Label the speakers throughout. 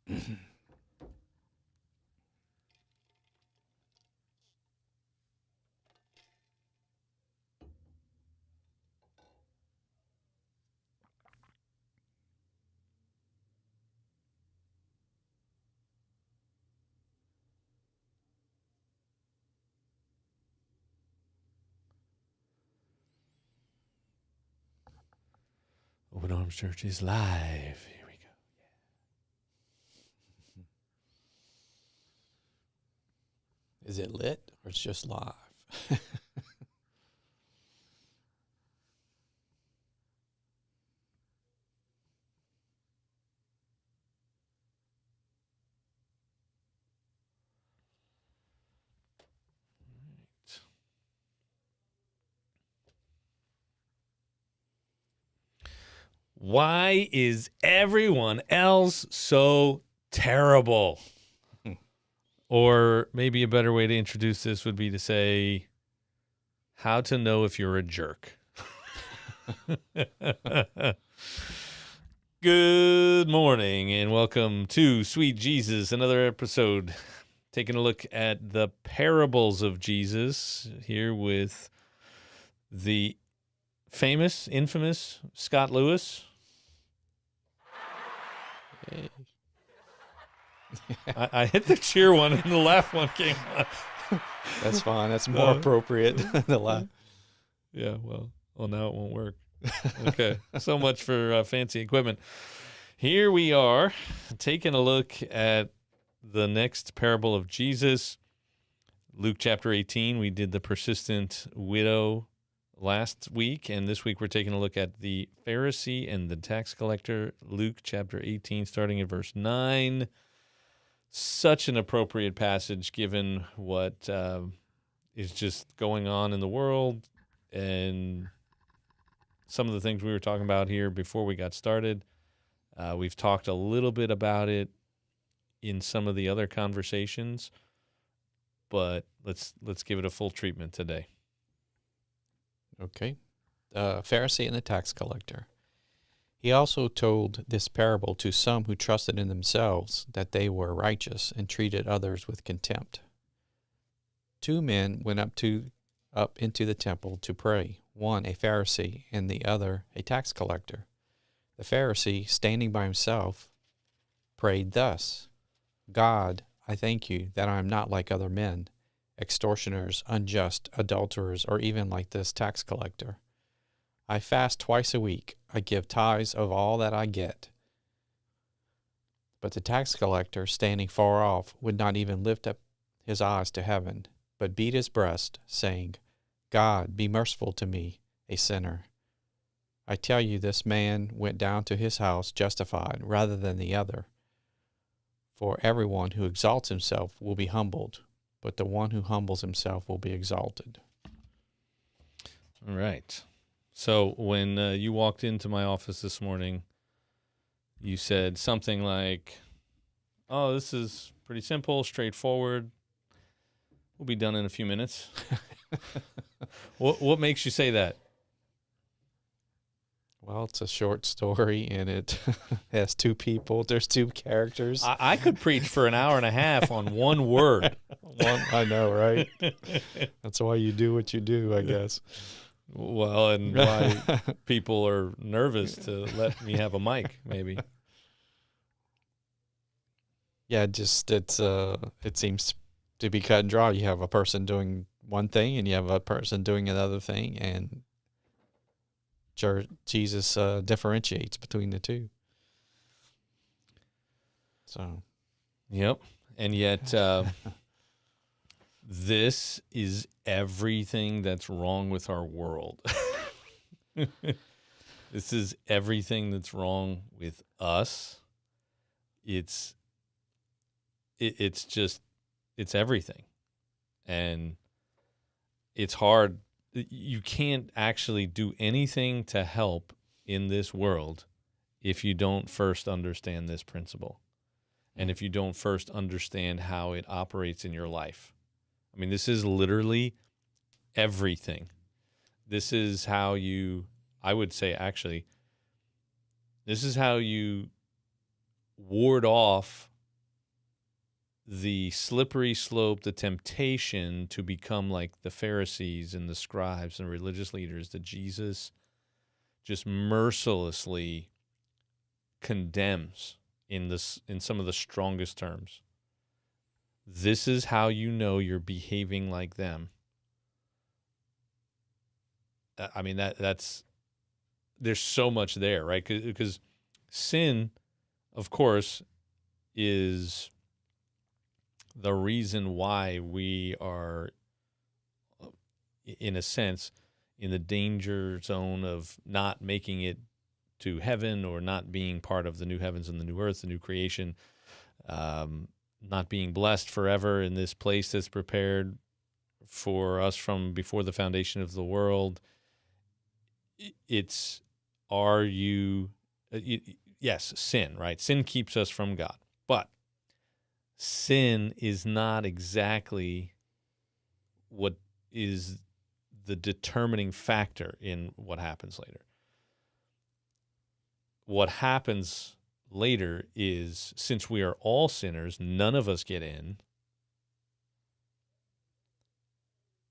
Speaker 1: Open Arms Church is live. Here we go.
Speaker 2: Is it lit or it's just live?
Speaker 1: Why is everyone else so terrible? Or maybe a better way to introduce this would be to say, how to know if you're a jerk. Good morning and welcome to Sweet Jesus, another episode taking a look at the parables of Jesus here with the famous, infamous Scott Lewis.
Speaker 2: Hey.
Speaker 1: I hit the cheer one and the laugh one came on.
Speaker 2: That's fine. That's more appropriate. The laugh.
Speaker 1: Yeah, well, now it won't work. Okay, so much for fancy equipment. Here we are taking a look at the next parable of Jesus, Luke chapter 18. We did the persistent widow last week, and this week we're taking a look at the Pharisee and the tax collector, Luke chapter 18, starting at verse 9. Such an appropriate passage given what is just going on in the world and some of the things we were talking about here before we got started. We've talked a little bit about it in some of the other conversations, but let's give it a full treatment today.
Speaker 2: Okay. The Pharisee and the tax collector. He also told this parable to some who trusted in themselves that they were righteous and treated others with contempt. 2 men went up into the temple to pray, one a Pharisee and the other a tax collector. The Pharisee, standing by himself, prayed thus, God, I thank you that I am not like other men, extortioners, unjust, adulterers, or even like this tax collector. I fast twice a week. I give tithes of all that I get. But the tax collector, standing far off, would not even lift up his eyes to heaven, but beat his breast, saying, God, be merciful to me, a sinner. I tell you, this man went down to his house justified rather than the other. For everyone who exalts himself will be humbled, but the one who humbles himself will be exalted.
Speaker 1: All right. So when you walked into my office this morning, you said something like, oh, this is pretty simple, straightforward. We'll be done in a few minutes. What makes you say that?
Speaker 2: Well, it's a short story, and it has 2 people. There's 2 characters.
Speaker 1: I could preach for an hour and a half on one word.
Speaker 2: I know, right? That's why you do what you do, I guess.
Speaker 1: Well, and why people are nervous to let me have a mic, maybe.
Speaker 2: Yeah, just it seems to be cut and dry. You have a person doing one thing, and you have a person doing another thing, and Jesus differentiates between the 2. So,
Speaker 1: yep, and yet this is everything that's wrong with our world. This is everything that's wrong with us. It's everything. And it's hard. You can't actually do anything to help in this world if you don't first understand this principle. And if you don't first understand how it operates in your life. I mean, this is literally everything. This is how I would say actually, this is how you ward off the slippery slope, the temptation to become like the Pharisees and the scribes and religious leaders that Jesus just mercilessly condemns in some of the strongest terms. This is how you know you're behaving like them. I mean, that's there's so much there, right? Because sin, of course, is the reason why we are, in a sense, in the danger zone of not making it to heaven, or not being part of the new heavens and the new earth, the new creation, not being blessed forever in this place that's prepared for us from before the foundation of the world. It's, yes, sin, right? Sin keeps us from God. But sin is not exactly what is the determining factor in what happens later. What happens later is, since we are all sinners, none of us get in.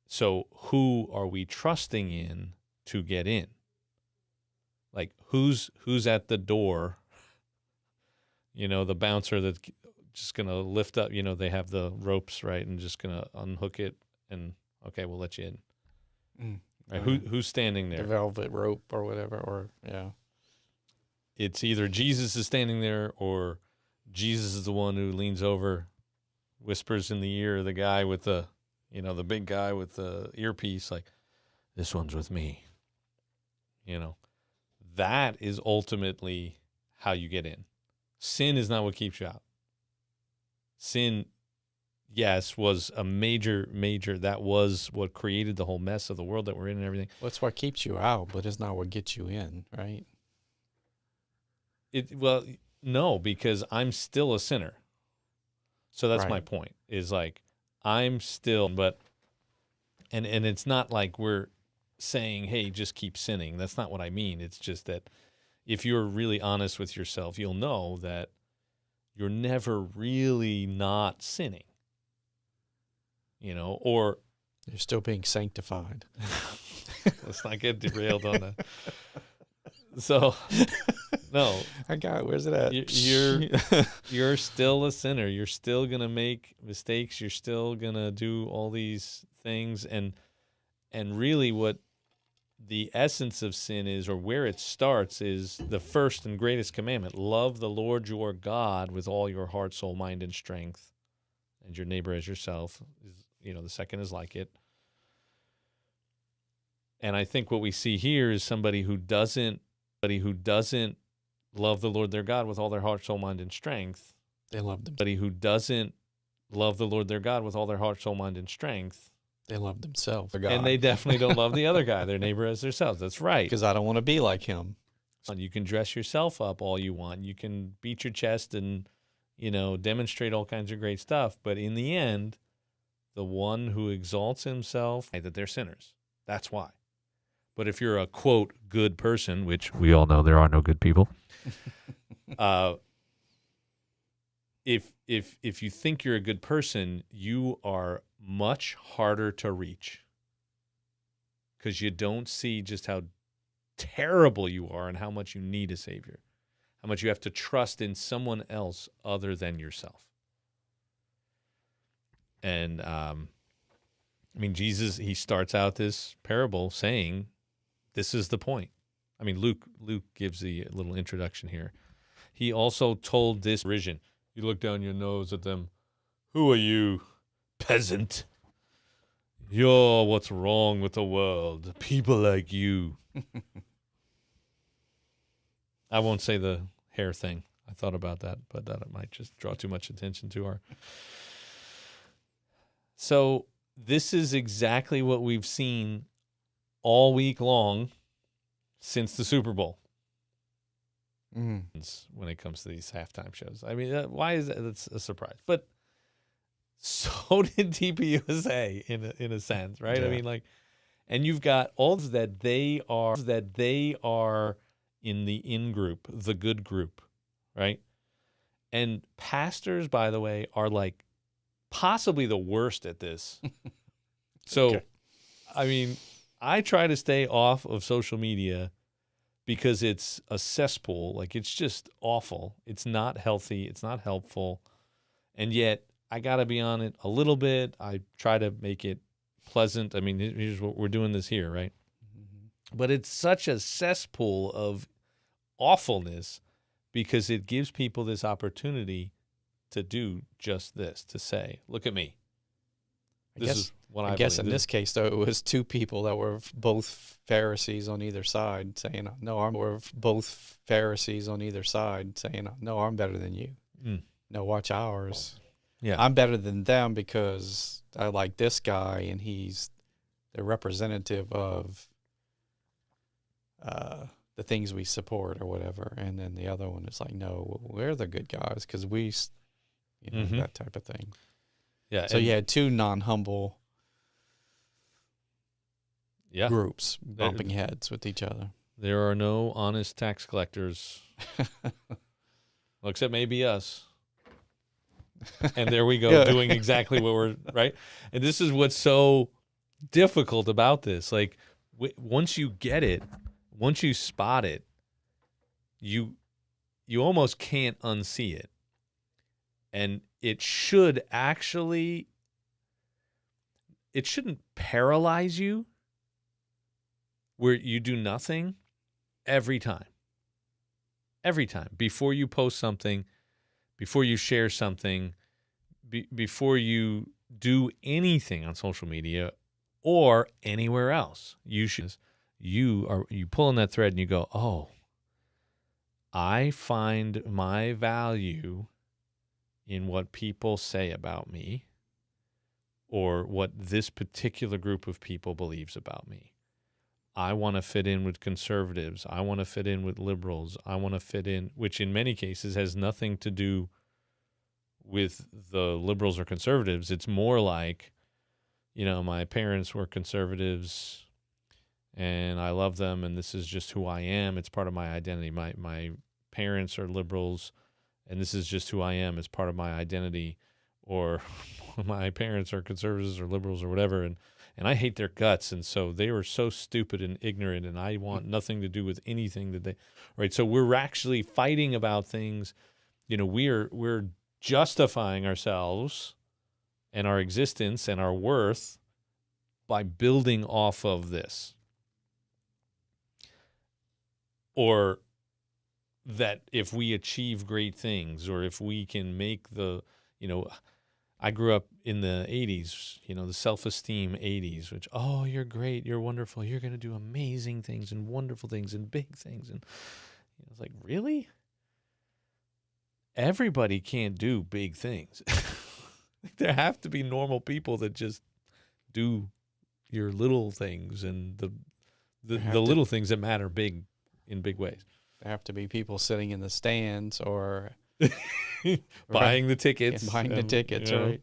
Speaker 1: So who are we trusting in to get in? Like, who's at the door? The bouncer that's just going to lift up, they have the ropes, right, and just going to unhook it and, okay, we'll let you in. Right? Who's standing there?
Speaker 2: The velvet rope or whatever, or, yeah.
Speaker 1: It's either Jesus is standing there, or Jesus is the one who leans over, whispers in the ear of the guy with the big guy with the earpiece, like, this one's with me. That is ultimately how you get in. Sin is not what keeps you out. Sin, yes, was a major, that was what created the whole mess of the world that we're in and everything.
Speaker 2: Well, it's what keeps you out, but it's not what gets you in, right?
Speaker 1: Well, no, because I'm still a sinner. So that's
Speaker 2: right.
Speaker 1: My point, is like, I'm still, and it's not like we're saying, hey, just keep sinning. That's not what I mean. It's just that if you're really honest with yourself, you'll know that you're never really not sinning, or
Speaker 2: you're still being sanctified.
Speaker 1: Let's not get derailed on that. So, no,
Speaker 2: where's it at?
Speaker 1: You're still a sinner. You're still gonna make mistakes. You're still gonna do all these things, and really, what the essence of sin is, or where it starts, is the first and greatest commandment: love the Lord your God with all your heart, soul, mind, and strength, and your neighbor as yourself. The second is like it. And I think what we see here is somebody who doesn't love the Lord their God with all their heart, soul, mind, and strength.
Speaker 2: They love them.
Speaker 1: Somebody who doesn't love the Lord their God with all their heart, soul, mind, and strength.
Speaker 2: They love themselves.
Speaker 1: And they definitely don't love the other guy, their neighbor as themselves. That's right.
Speaker 2: Because I don't want to be like him.
Speaker 1: You can dress yourself up all you want. You can beat your chest and, demonstrate all kinds of great stuff. But in the end, the one who exalts himself, that they're sinners. That's why. But if you're a, quote, good person, which we all know there are no good people, if you think you're a good person, you are much harder to reach, because you don't see just how terrible you are and how much you need a Savior, how much you have to trust in someone else other than yourself. And Jesus, he starts out this parable saying, this is the point. Luke gives the little introduction here. He also told this vision. You look down your nose at them. Who are you, peasant? You're what's wrong with the world. People like you. I won't say the hair thing. I thought about that, but that might just draw too much attention to our. So this is exactly what we've seen all week long since the Super Bowl. When it comes to these halftime shows. Why is that? That's a surprise. But so did TPUSA in a sense, right?
Speaker 2: Yeah.
Speaker 1: And you've got all that they are in the in group, the good group, right? And pastors, by the way, are like possibly the worst at this. So,
Speaker 2: Okay.
Speaker 1: I mean, I try to stay off of social media because it's a cesspool. Like, it's just awful. It's not healthy. It's not helpful. And yet, I got to be on it a little bit. I try to make it pleasant. I mean, here's what we're doing this here, right? But it's such a cesspool of awfulness because it gives people this opportunity to do just this, to say, look at me. This is what I
Speaker 2: guess in
Speaker 1: believe.
Speaker 2: this case, though, it was two people that were both Pharisees on either side saying, no, we're both Pharisees on either side saying, no, I'm better than you.
Speaker 1: Mm.
Speaker 2: No, watch ours.
Speaker 1: Yeah.
Speaker 2: I'm better than them because I like this guy and he's the representative of the things we support or whatever. And then the other one is like, no, we're the good guys because that type of thing.
Speaker 1: Yeah.
Speaker 2: So you had two non-humble groups
Speaker 1: There-
Speaker 2: bumping heads with each other.
Speaker 1: There are no honest tax collectors, well, except maybe us. And there we go,
Speaker 2: Yeah.
Speaker 1: doing exactly what we're right. And this is what's so difficult about this. Like, once you get it, once you spot it, you almost can't unsee it. And it shouldn't paralyze you where you do nothing every time. Every time. Before you post something, before you share something, before you do anything on social media or anywhere else, you pull on that thread and you go, oh, I find my value in what people say about me or what this particular group of people believes about me. I want to fit in with conservatives. I want to fit in with liberals. I want to fit in, which in many cases has nothing to do with the liberals or conservatives. It's more like, my parents were conservatives and I love them and this is just who I am. It's part of my identity. My parents are liberals and this is just who I am. It's part of my identity. Or my parents are conservatives or liberals or whatever, and I hate their guts, and so they were so stupid and ignorant, and I want nothing to do with anything that they, right? So we're actually fighting about things, we're justifying ourselves and our existence and our worth by building off of this. Or that if we achieve great things, or if we can make I grew up in the 80s, the self-esteem 80s, which, oh, you're great, you're wonderful, you're going to do amazing things and wonderful things and big things. And it's like, really? Everybody can't do big things. There have to be normal people that just do your little things and the little things that matter in big ways.
Speaker 2: There have to be people sitting in the stands or
Speaker 1: buying the tickets.
Speaker 2: Buying the tickets, right?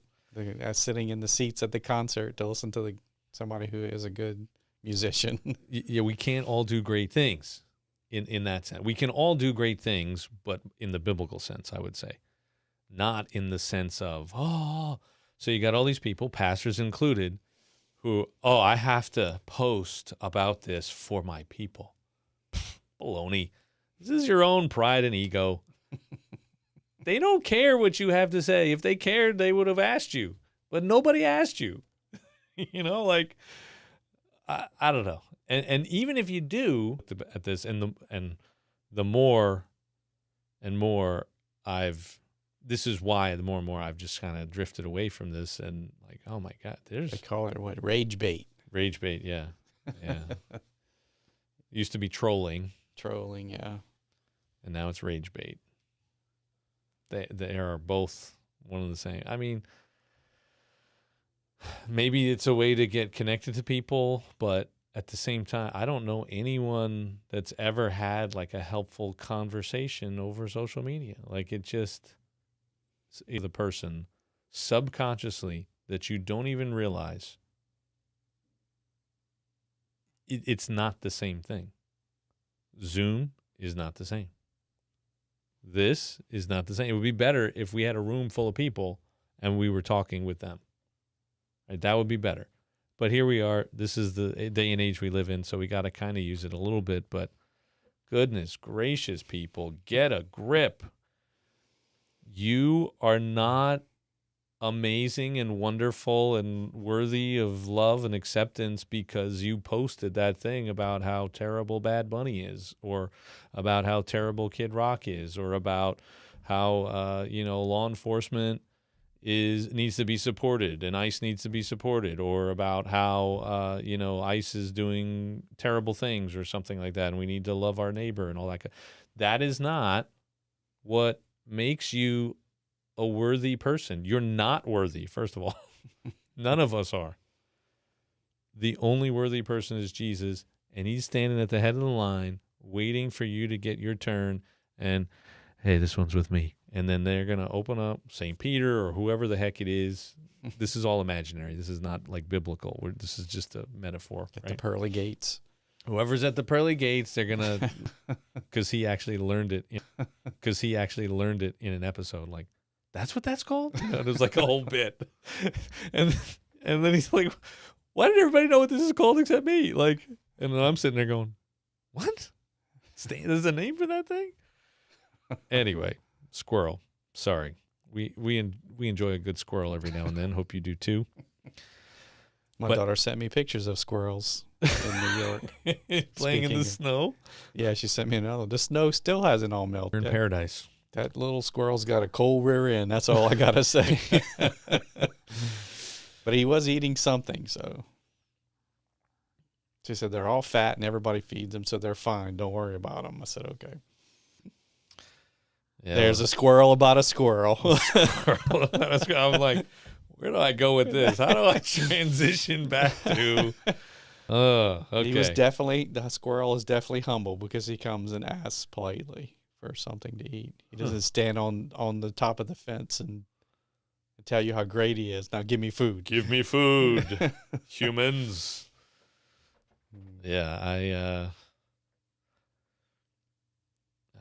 Speaker 2: Sitting in the seats at the concert to listen to somebody who is a good musician.
Speaker 1: Yeah, we can't all do great things in that sense. We can all do great things, but in the biblical sense, I would say. Not in the sense of, so you got all these people, pastors included, who, I have to post about this for my people. Baloney. This is your own pride and ego. They don't care what you have to say. If they cared, they would have asked you. But nobody asked you. I don't know. And even if you do at this, and the more and more this is why the more and more I've just kind of drifted away from this and like, oh my God,
Speaker 2: They call it what? Rage bait.
Speaker 1: Rage bait, yeah. Yeah. Used to be trolling.
Speaker 2: Trolling, yeah.
Speaker 1: And now it's rage bait. They are both one and the same. I mean, maybe it's a way to get connected to people, but at the same time, I don't know anyone that's ever had like a helpful conversation over social media. Like it just, the person subconsciously that you don't even realize, it's not the same thing. Zoom is not the same. This is not the same. It would be better if we had a room full of people and we were talking with them. Right? That would be better. But here we are. This is the day and age we live in, so we got to kind of use it a little bit. But goodness gracious, people, get a grip. You are not amazing and wonderful and worthy of love and acceptance because you posted that thing about how terrible Bad Bunny is, or about how terrible Kid Rock is, or about how law enforcement needs to be supported and ICE needs to be supported, or about how ICE is doing terrible things or something like that, and we need to love our neighbor and all that. That is not what makes you a worthy person. You're not worthy, first of all. None of us are. The only worthy person is Jesus, and he's standing at the head of the line waiting for you to get your turn, and hey, this one's with me. And then they're going to open up St. Peter or whoever the heck it is. This is all imaginary. This is not like biblical. This is just a metaphor.
Speaker 2: At
Speaker 1: right?
Speaker 2: the pearly gates.
Speaker 1: Whoever's at the pearly gates, they're going to, because he actually learned it in an episode. Like, that's what that's called? It was like a whole bit. And then he's like, why did everybody know what this is called except me? Like, and then I'm sitting there going, what? There's a name for that thing? Anyway, squirrel. Sorry. We enjoy a good squirrel every now and then. Hope you do too.
Speaker 2: My daughter sent me pictures of squirrels in New York.
Speaker 1: Playing in the snow?
Speaker 2: Yeah, she sent me another. The snow still hasn't all melted.
Speaker 1: You're in paradise.
Speaker 2: That little squirrel's got a cold rear end. That's all I got to say. But he was eating something, so. She said, they're all fat and everybody feeds them, so they're fine. Don't worry about them. I said, okay. Yeah. There's a squirrel about a squirrel.
Speaker 1: I'm like, where do I go with this? How do I transition back to? Okay.
Speaker 2: The squirrel is definitely humble because he comes and asks politely for something to eat. He doesn't stand on the top of the fence and tell you how great he is. Now give me food.
Speaker 1: Give me food, humans. Yeah, I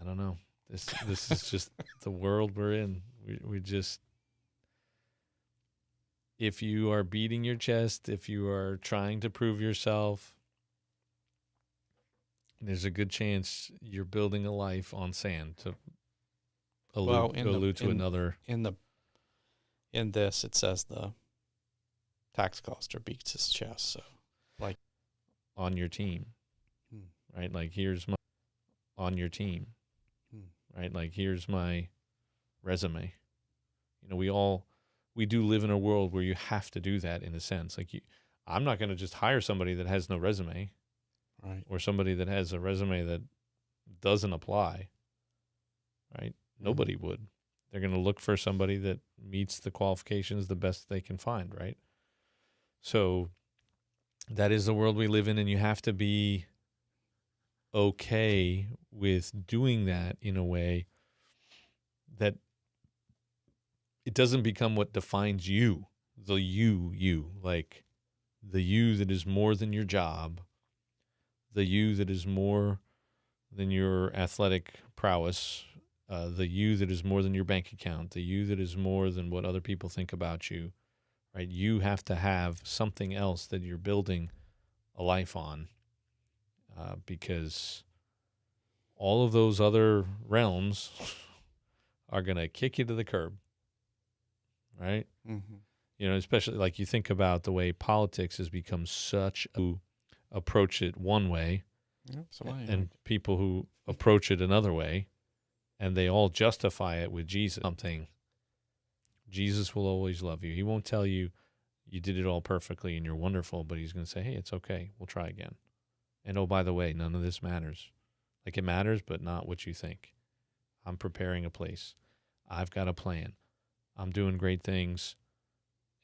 Speaker 1: don't know. This is just the world we're in. We just, if you are beating your chest, if you are trying to prove yourself, there's a good chance you're building a life on sand. To allude to another.
Speaker 2: In this, it says the tax collector beats his chest. So, like,
Speaker 1: on your team, right? Like, here's my on your team, right? Like, here's my resume. We do live in a world where you have to do that in a sense. Like, I'm not going to just hire somebody that has no resume.
Speaker 2: Right.
Speaker 1: Or somebody that has a resume that doesn't apply, right? Nobody would. They're going to look for somebody that meets the qualifications the best they can find, right? So that is the world we live in, and you have to be okay with doing that in a way that it doesn't become what defines you, like the you that is more than your job, the you that is more than your athletic prowess, the you that is more than your bank account, the you that is more than what other people think about you, right? You have to have something else that you're building a life on, because all of those other realms are going to kick you to the curb, right? Mm-hmm. Especially like you think about the way politics has become such a approach it one way, and people who approach it another way, and they all justify it with Jesus. Jesus will always love you. He won't tell you you did it all perfectly and you're wonderful, but he's going to say, hey, it's okay. We'll try again. And oh, by the way, none of this matters. Like, it matters, but not what you think. I'm preparing a place. I've got a plan. I'm doing great things,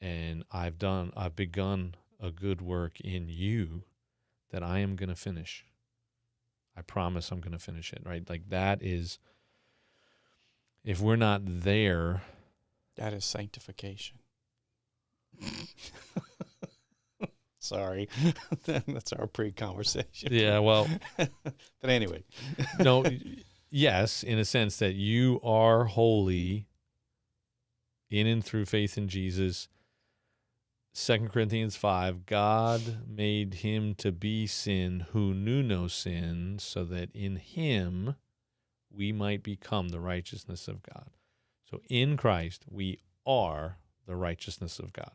Speaker 1: and I've begun a good work in you that I am going to finish. I promise I'm going to finish it, right? Like, that is, if we're not there.
Speaker 2: That is sanctification. Sorry. That's our pre-conversation.
Speaker 1: Yeah, well.
Speaker 2: But anyway.
Speaker 1: No, yes, in a sense that you are holy in and through faith in Jesus. 2 Corinthians 5, God made him to be sin who knew no sin, so that in him we might become the righteousness of God. So in Christ, we are the righteousness of God.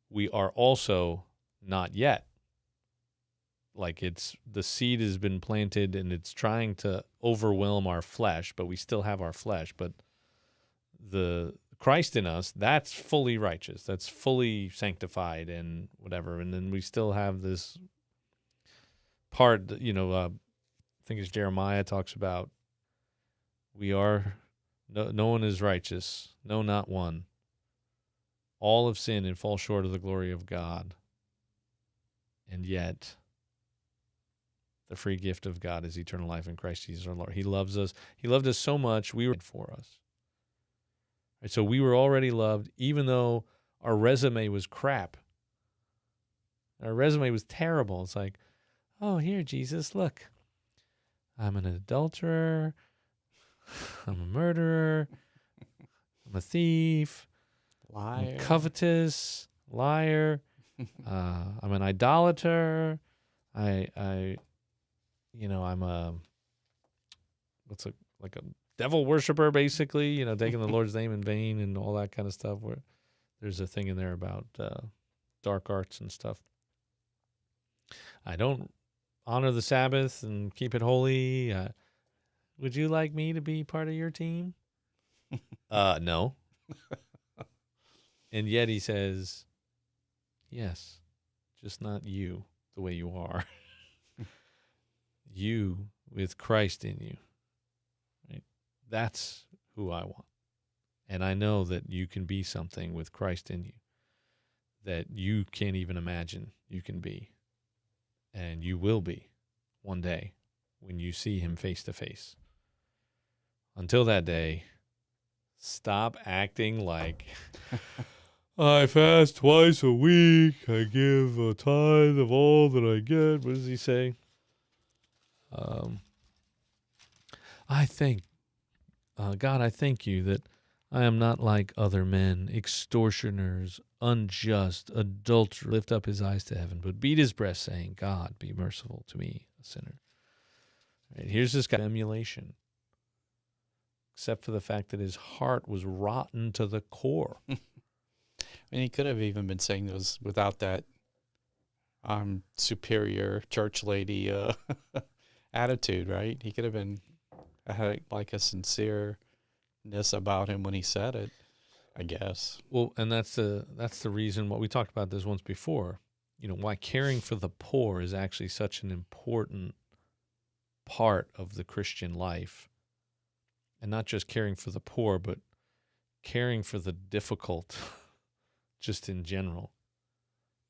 Speaker 1: We are also not yet. Like the seed has been planted and it's trying to overwhelm our flesh, but we still have our flesh. But the Christ in us, that's fully righteous. That's fully sanctified and whatever. And then we still have this part, I think it's Jeremiah talks about, no one is righteous. No, not one. All have sinned and fall short of the glory of God. And yet, the free gift of God is eternal life in Christ Jesus our Lord. He loves us. He loved us so much, we were for us. Right, so we were already loved, even though our resume was crap. Our resume was terrible. It's like, oh, here, Jesus, look. I'm an adulterer. I'm a murderer. I'm a thief.
Speaker 2: Liar.
Speaker 1: I'm covetous. Liar. I'm an idolater. I'm like a devil worshiper, basically, taking the Lord's name in vain and all that kind of stuff. Where there's a thing in there about dark arts and stuff. I don't honor the Sabbath and keep it holy. Would you like me to be part of your team? No. And yet he says, yes, just not you the way you are. You with Christ in you. Right? That's who I want. And I know that you can be something with Christ in you that you can't even imagine you can be. And you will be one day when you see him face to face. Until that day, stop acting like I fast twice a week. I give a tithe of all that I get. What does he say? God, I thank you that I am not like other men, extortioners, unjust, adulterers. Lift up his eyes to heaven, but beat his breast, saying, God, be merciful to me, a sinner. Right, here's this guy, emulation, except for the fact that his heart was rotten to the core.
Speaker 2: And he could have even been saying those without that superior church lady attitude, right? He could have been had like a sincereness about him when he said it, I guess.
Speaker 1: Well, and that's the reason what we talked about this once before. Why caring for the poor is actually such an important part of the Christian life. And not just caring for the poor, but caring for the difficult just in general.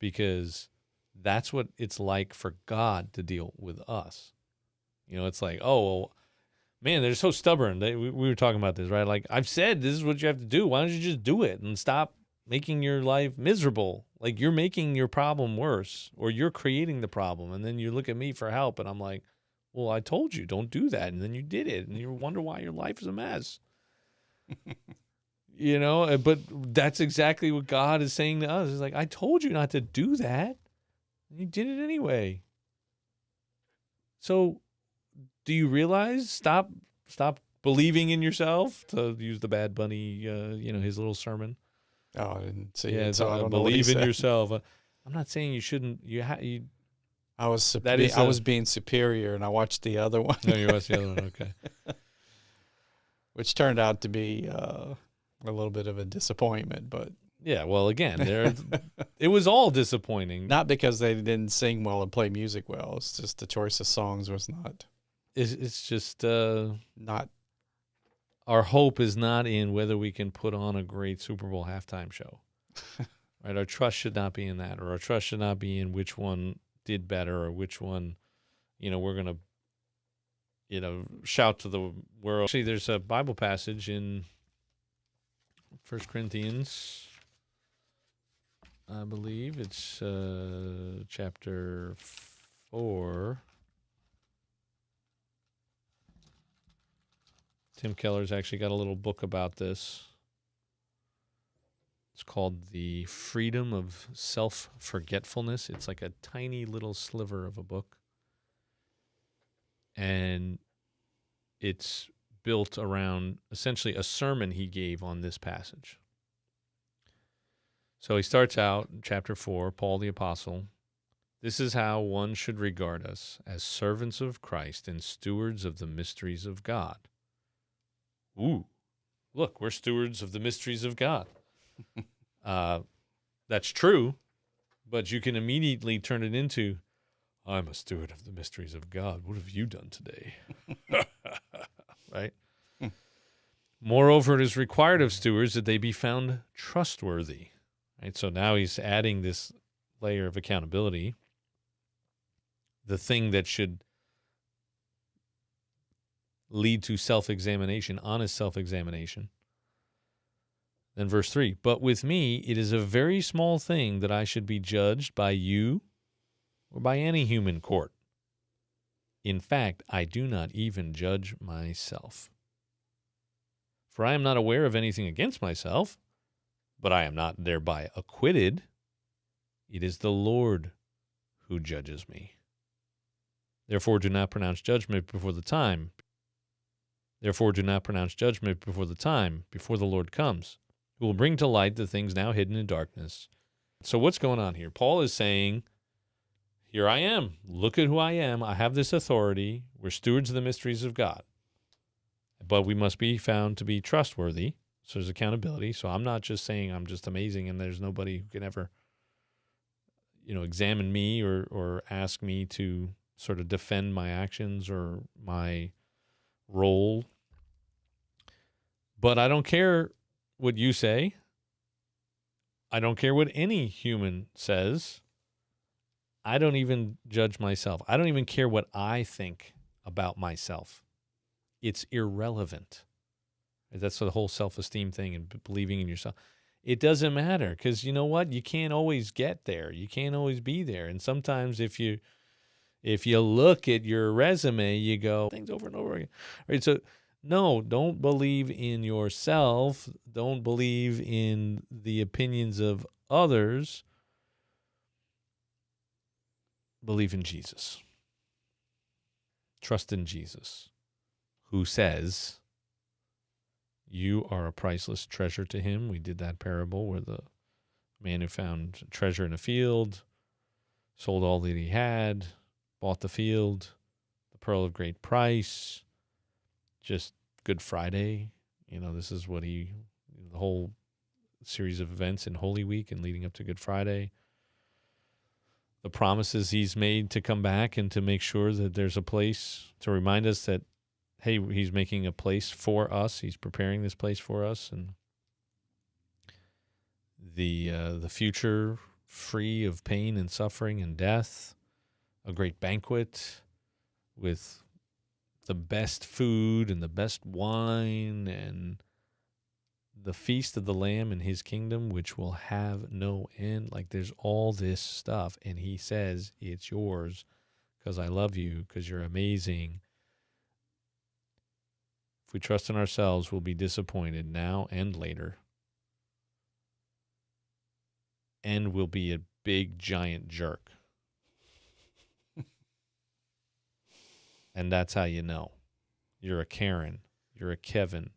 Speaker 1: Because that's what it's like for God to deal with us. It's like, oh, well, man, they're so stubborn. We were talking about this, right? Like, I've said this is what you have to do. Why don't you just do it and stop making your life miserable? Like, you're making your problem worse, or you're creating the problem. And then you look at me for help, and I'm like, well, I told you, don't do that. And then you did it, and you wonder why your life is a mess. But that's exactly what God is saying to us. It's like, I told you not to do that. You did it anyway. So do you realize? Stop believing in yourself, to use the Bad Bunny, his little sermon.
Speaker 2: Oh, I didn't see
Speaker 1: it.
Speaker 2: So I don't
Speaker 1: believe
Speaker 2: know
Speaker 1: in yourself. I'm not saying you shouldn't.
Speaker 2: I was being superior, and I watched the other one.
Speaker 1: No, you watched the other one. Okay.
Speaker 2: Which turned out to be a little bit of a disappointment, but
Speaker 1: yeah. Well, again, it was all disappointing.
Speaker 2: Not because they didn't sing well and play music well. It's just the choice of songs was not.
Speaker 1: It's just
Speaker 2: not.
Speaker 1: Our hope is not in whether we can put on a great Super Bowl halftime show, right? Our trust should not be in that, or our trust should not be in which one did better, or which one, we're gonna, shout to the world. Actually, there's a Bible passage in 1 Corinthians. I believe it's chapter 4. Tim Keller's actually got a little book about this. It's called The Freedom of Self-Forgetfulness. It's like a tiny little sliver of a book. And it's built around essentially a sermon he gave on this passage. So he starts out in chapter 4, Paul the Apostle. This is how one should regard us, as servants of Christ and stewards of the mysteries of God. Ooh, look, we're stewards of the mysteries of God. That's true, but you can immediately turn it into, I'm a steward of the mysteries of God. What have you done today? Right? Moreover, it is required of stewards that they be found trustworthy. Right? So now he's adding this layer of accountability, the thing that should lead to self-examination, honest self-examination. Then verse 3, but with me it is a very small thing that I should be judged by you or by any human court. In fact, I do not even judge myself. For I am not aware of anything against myself, but I am not thereby acquitted. It is the Lord who judges me. Therefore do not pronounce judgment before the time. Therefore do not pronounce judgment before the time, before the Lord comes, who will bring to light the things now hidden in darkness. So what's going on here? Paul is saying, here I am. Look at who I am. I have this authority. We're stewards of the mysteries of God. But we must be found to be trustworthy. So there's accountability. So I'm not just saying I'm just amazing and there's nobody who can ever, examine me or ask me to sort of defend my actions or my role. But I don't care what you say. I don't care what any human says. I don't even judge myself. I don't even care what I think about myself. It's irrelevant. That's the whole self-esteem thing and believing in yourself. It doesn't matter because you know what? You can't always get there. You can't always be there. And sometimes if you look at your resume, you go things over and over again. Right? So no, don't believe in yourself. Don't believe in the opinions of others. Believe in Jesus. Trust in Jesus, who says, you are a priceless treasure to him. We did that parable where the man who found treasure in a field, sold all that he had, bought the field, the pearl of great price, just Good Friday. This is what the whole series of events in Holy Week and leading up to Good Friday. The promises he's made to come back and to make sure that there's a place to remind us that, hey, he's making a place for us. He's preparing this place for us. And the future free of pain and suffering and death, a great banquet with the best food and the best wine and the feast of the Lamb in his kingdom, which will have no end. Like there's all this stuff. And he says, it's yours because I love you, because you're amazing. If we trust in ourselves, we'll be disappointed now and later. And we'll be a big, giant jerk. And that's how you know. You're a Karen. You're a Kevin.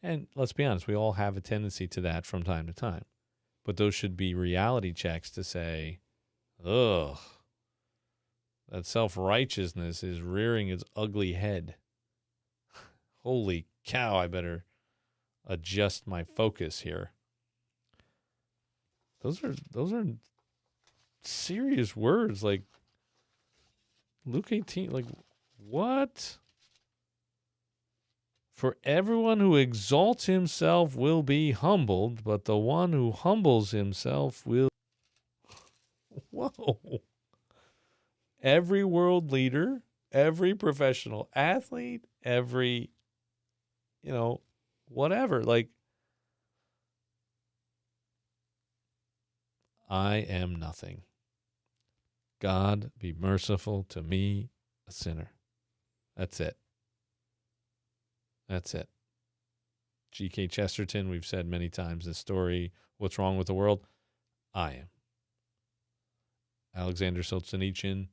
Speaker 1: And let's be honest, we all have a tendency to that from time to time. But those should be reality checks to say, ugh, that self-righteousness is rearing its ugly head. Holy cow, I better adjust my focus here. Those are serious words. Like Luke 18, like what? For everyone who exalts himself will be humbled, but the one who humbles himself will... Whoa. Every world leader, every professional athlete, every, whatever. Like, I am nothing. God be merciful to me, a sinner. That's it. That's it. G.K. Chesterton, we've said many times this story, What's Wrong with the World? I am. Alexander Solzhenitsyn,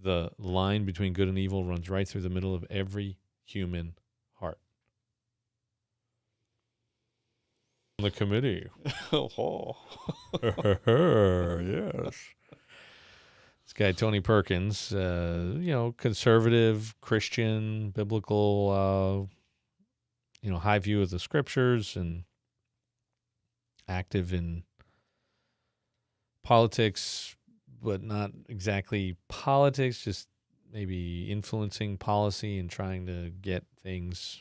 Speaker 1: the line between good and evil runs right through the middle of every human heart. The committee.
Speaker 2: Oh.
Speaker 1: Yes. This guy, Tony Perkins, conservative, Christian, biblical, high view of the scriptures and active in politics, but not exactly politics, just maybe influencing policy and trying to get things,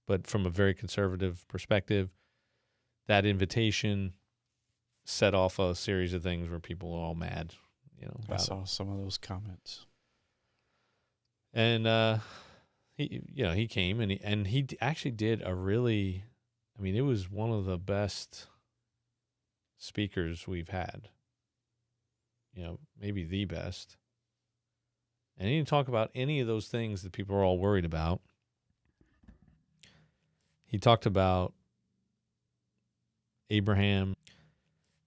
Speaker 1: but from a very conservative perspective. That invitation set off a series of things where people are all mad,
Speaker 2: I saw some of those comments.
Speaker 1: And he came and he actually did a really, it was one of the best speakers we've had. Maybe the best. And he didn't talk about any of those things that people are all worried about. He talked about Abraham.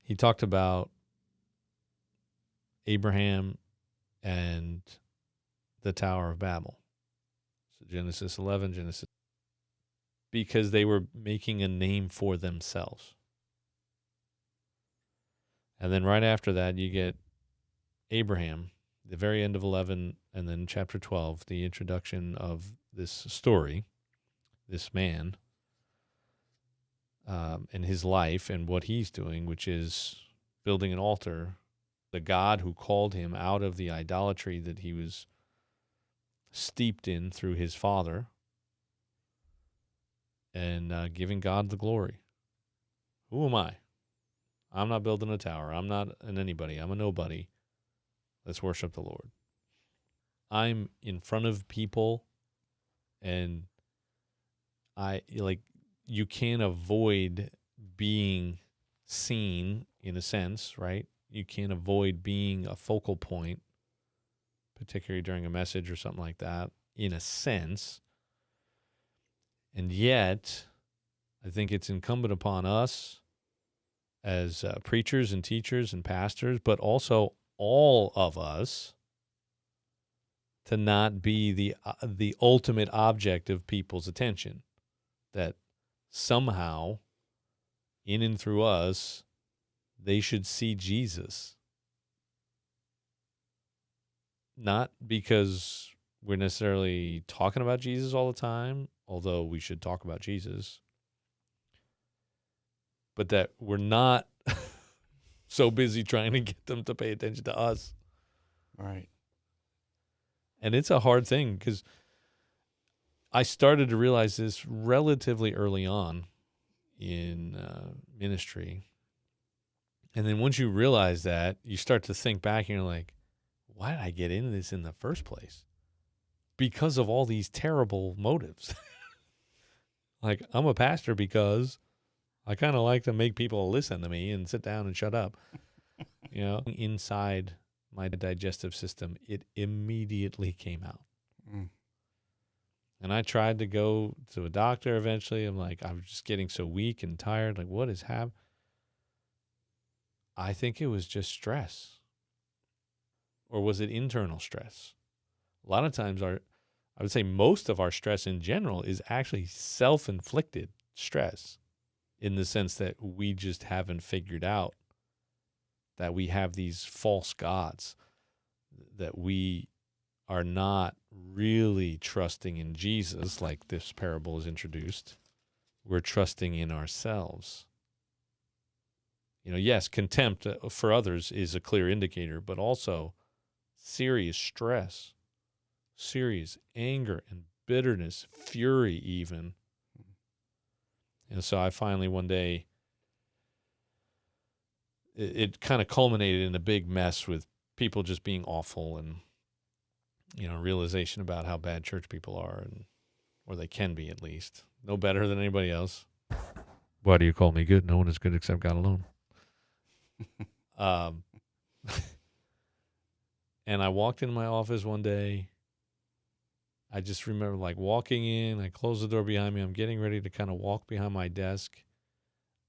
Speaker 1: He talked about Abraham and the Tower of Babel. So Genesis 11, because they were making a name for themselves. And then right after that, you get Abraham, the very end of 11, and then chapter 12, the introduction of this story, this man, and his life and what he's doing, which is building an altar, the God who called him out of the idolatry that he was steeped in through his father, and giving God the glory. Who am I? I'm not building a tower. I'm not an anybody. I'm a nobody. Let's worship the Lord. I'm in front of people, and you can't avoid being seen in a sense, right? You can't avoid being a focal point, particularly during a message or something like that, in a sense. And yet, I think it's incumbent upon us as preachers and teachers and pastors, but also all of us, to not be the ultimate object of people's attention. That somehow, in and through us, they should see Jesus. Not because we're necessarily talking about Jesus all the time, although we should talk about Jesus, but that we're not so busy trying to get them to pay attention to us.
Speaker 2: Right.
Speaker 1: And it's a hard thing because I started to realize this relatively early on in ministry. And then once you realize that, you start to think back and you're like, why did I get into this in the first place? Because of all these terrible motives. Like, I'm a pastor because I kind of like to make people listen to me and sit down and shut up. Inside my digestive system, it immediately came out.
Speaker 2: Mm.
Speaker 1: And I tried to go to a doctor eventually. I'm like, I was just getting so weak and tired. Like, what is happening? I think it was just stress. Or was it internal stress? A lot of times I would say most of our stress in general is actually self-inflicted stress, in the sense that we just haven't figured out that we have these false gods, that we are not really trusting in Jesus like this parable is introduced. We're trusting in ourselves. Yes, contempt for others is a clear indicator, but also serious stress, serious anger and bitterness, fury even. And so I finally one day, it kind of culminated in a big mess with people just being awful and, realization about how bad church people are, or they can be at least. No better than anybody else. Why do you call me good? No one is good except God alone. And I walked into my office one day. I just remember like walking in, I closed the door behind me. I'm getting ready to kind of walk behind my desk.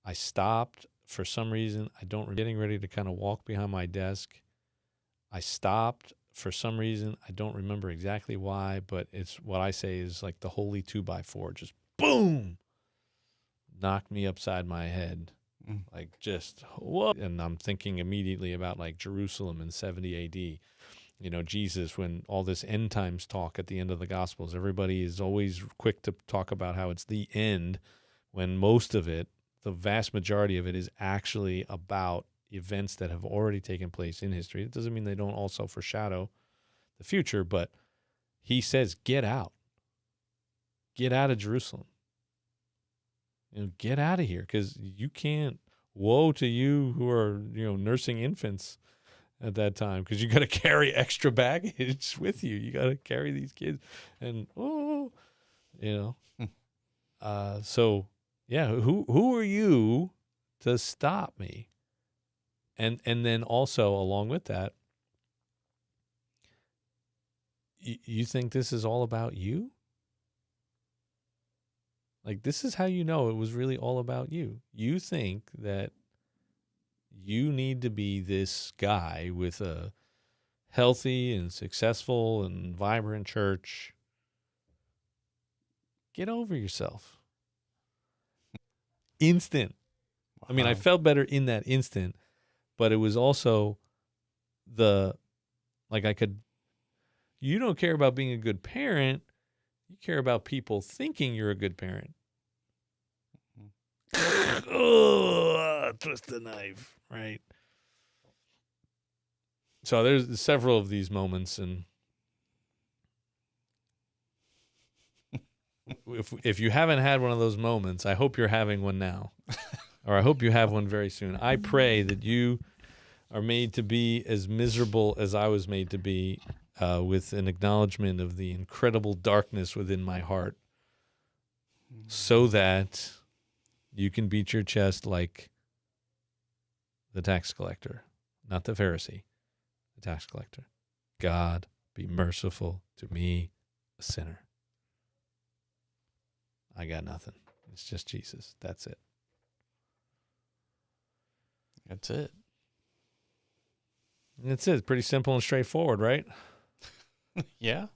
Speaker 1: I stopped for some reason. Getting ready to kind of walk behind my desk. I stopped for some reason. I don't remember exactly why, but it's what I say is like the holy 2x4, just boom, knocked me upside my head. Like just what? And I'm thinking immediately about like Jerusalem in 70 AD. You know, Jesus, when all this end times talk at the end of the Gospels, everybody is always quick to talk about how it's the end, when most of it, the vast majority of it, is actually about events that have already taken place in history. It doesn't mean they don't also foreshadow the future, but he says, get out. Get out of Jerusalem. You know, get out of here, because you can't. Woe to you who are, nursing infants at that time, because you got to carry extra baggage with you. You got to carry these kids, and So yeah, who are you to stop me? And then also along with that, you think this is all about you? Like, this is how you know it was really all about you. You think that you need to be this guy with a healthy and successful and vibrant church. Get over yourself. Instant.
Speaker 2: Wow.
Speaker 1: I mean, I felt better in that instant, but it was also you don't care about being a good parent. You care about people thinking you're a good parent. Oh, twist the knife, right? So there's several of these moments, and if you haven't had one of those moments, I hope you're having one now, or I hope you have one very soon. I pray that you are made to be as miserable as I was made to be, with an acknowledgement of the incredible darkness within my heart, so that you can beat your chest like the tax collector, not the Pharisee, the tax collector. God, be merciful to me, a sinner. I got nothing. It's just Jesus. That's it.
Speaker 2: That's it.
Speaker 1: That's it. It's pretty simple and straightforward, right?
Speaker 2: Yeah.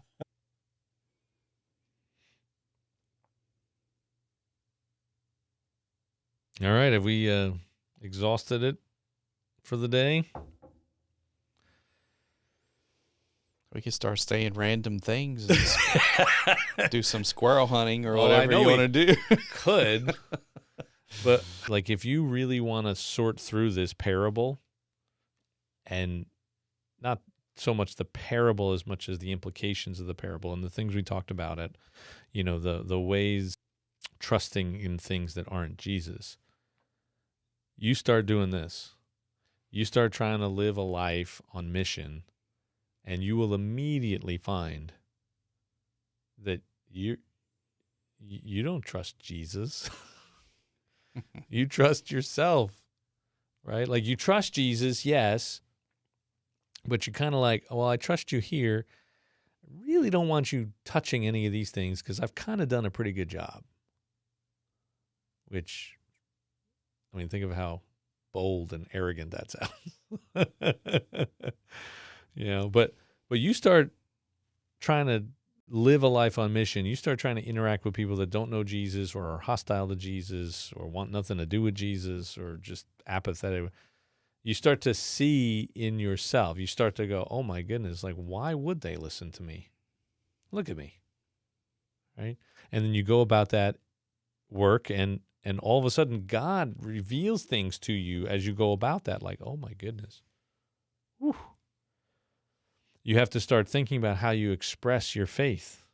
Speaker 1: All right. Have we exhausted it for the day?
Speaker 2: We could start saying random things and do some squirrel hunting or
Speaker 1: Oh,
Speaker 2: whatever you want to do.
Speaker 1: Could. But like, if you really want to sort through this parable, and not so much the parable as much as the implications of the parable and the things we talked about the ways trusting in things that aren't Jesus, you start doing this. You start trying to live a life on mission, and you will immediately find that you don't trust Jesus. You trust yourself, right? Like, you trust Jesus, yes, but you're kind of like, well, I trust you here. I really don't want you touching any of these things because I've kind of done a pretty good job. Which, I mean, think of how bold and arrogant that sounds. But you start trying to live a life on mission. You start trying to interact with people that don't know Jesus or are hostile to Jesus or want nothing to do with Jesus or just apathetic. You start to see in yourself. You start to go, oh my goodness, like, why would they listen to me? Look at me. Right? And then you go about that work, and all of a sudden God reveals things to you as you go about that, like, oh my goodness. Whew. You have to start thinking about how you express your faith.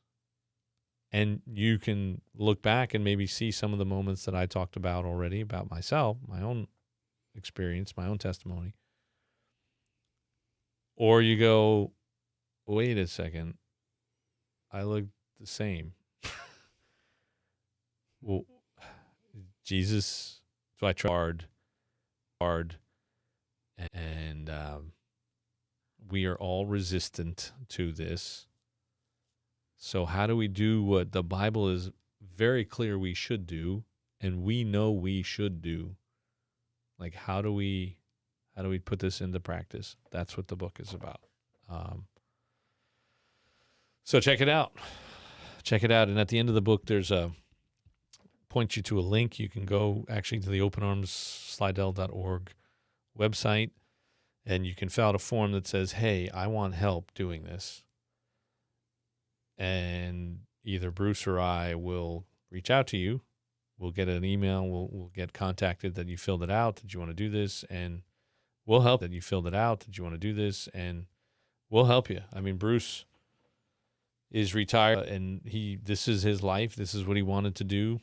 Speaker 1: And you can look back and maybe see some of the moments that I talked about already about myself, my own experience, my own testimony. Or you go, wait a second, I look the same. Well, Jesus, so I tried hard, and we are all resistant to this. So how do we do what the Bible is very clear we should do, and we know we should do? Like, how do we put this into practice? That's what the book is about. So check it out. Check it out. And at the end of the book, there's point you to a link. You can go actually to the openarmsslidell.org website, and you can fill out a form that says, hey, I want help doing this. And either Bruce or I will reach out to you. We'll get an email. We'll get contacted that you filled it out. Did you want to do this? And we'll help that you filled it out. Did you want to do this? And we'll help you. I mean, Bruce is retired, and this is his life. This is what he wanted to do.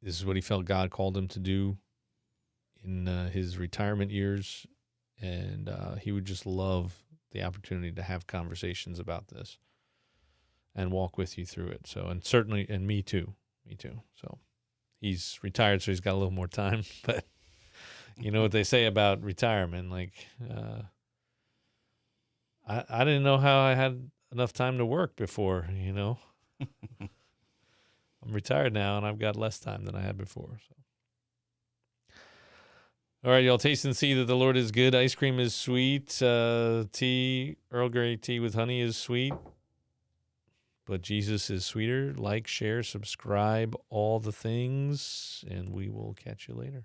Speaker 1: This is what he felt God called him to do in his retirement years. And he would just love the opportunity to have conversations about this and walk with you through it. So, and certainly, and me too. So he's retired, so he's got a little more time, but you know what they say about retirement. Like, I didn't know how I had enough time to work before, you know. I'm retired now, and I've got less time than I had before. So, all right, y'all, taste and see that the Lord is good. Ice cream is sweet. Tea, Earl Grey tea with honey is sweet. But Jesus is sweeter. Like, share, subscribe, all the things, and we will catch you later.